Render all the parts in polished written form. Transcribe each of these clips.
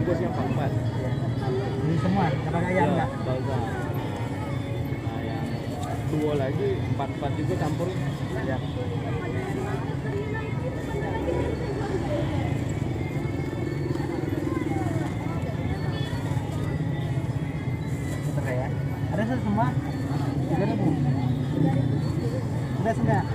bungkus yang 4. Ini semua, nggak pakai ayam nggak? Nggak usah. Nah, yang 2 lagi 4 juga campurin. Ya. Bentar ya. Ada semua? 3.000. Udah enggak?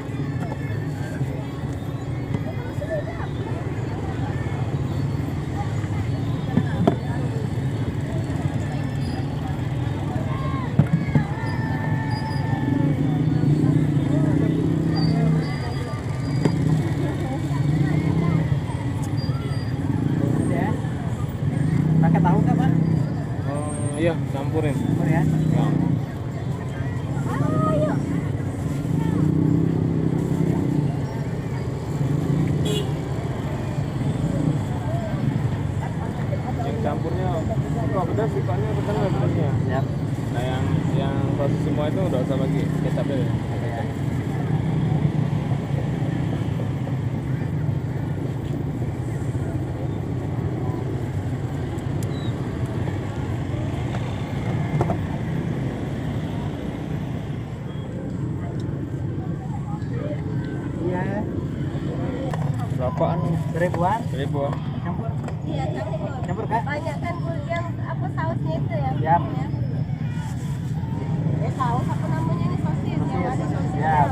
Pakai tahu nggak, Pak? Iya, campurin. Campur ya. Ya. Yang campurnya kalau pedas sukanya pedas nggak pedasnya. Siap. Nah yang proses semua itu udah usah lagi kecapnya ya. Iya. Berapaan? 1.000-an. 1.000-an. Campur. Iya, campur. Campur Kak? Banyak kan yang apa sausnya itu ya? Siap. Saus apa namanya ini sosis yang ada sosisnya. Siap.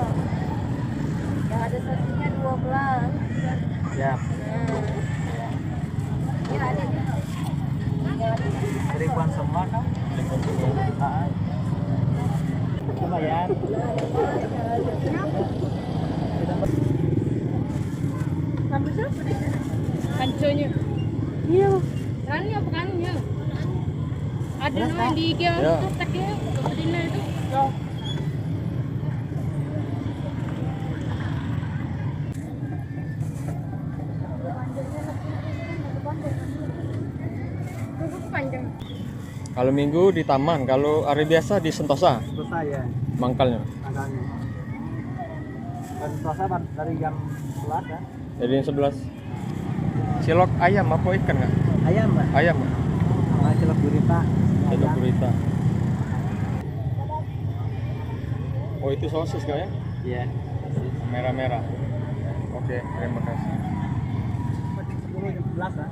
Yang ada sosisnya 12. Siap. Ya ada nih. Yang ada sosis. 1.000-an semua kan? Lumayan. Sampai siapa di sana? Kanconya. Iya. Rani apa kanunya? Ada Beras, yang di IG Ya. tak ya, Medina itu. Tunggu panjang. Kalau minggu di taman, kalau hari biasa di Sentosa, Selesai ya. mangkalnya. Tanggalnya. Dan puasa dari jam 11 ya. Jadi yang 11. Cilok ayam apa ikan nggak? Ayam, Mbak. Ayam. Sama cilok gurita. Cilok Ayam. gurita. Oh itu sosis nggak ya? Iya. Merah-merah. Oke, terima kasih. 10 jam 11 ya.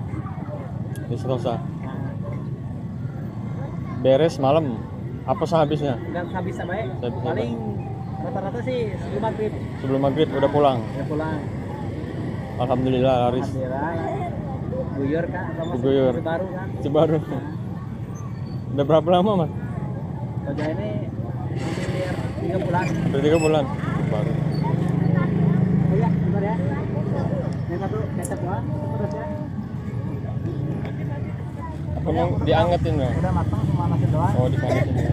Di Sentosa. Beres malam. Apa sehabisnya? Dan habis sampai Habis paling rata-rata sih sebelum maghrib Sebelum maghrib udah pulang. udah pulang. Alhamdulillah laris. Alhamdulillah ya. Guyur Kak, sama Guyur. masih baru kan. Cibaru. Udah berapa lama mas? Kerja ini hampir 3 bulan. Udah 3 bulan. Baru. Oh iya, bentar ya. Yang satu kecap ya, terus ya. Apa mau diangetin nggak? Udah matang cuma nasi doang. Oh dipanasin ya.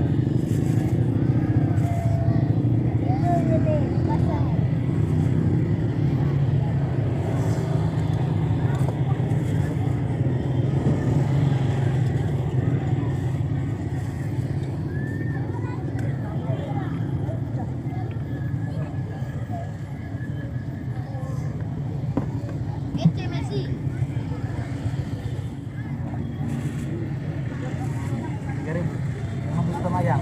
Ece Messi. Kirim 50 sama ayam.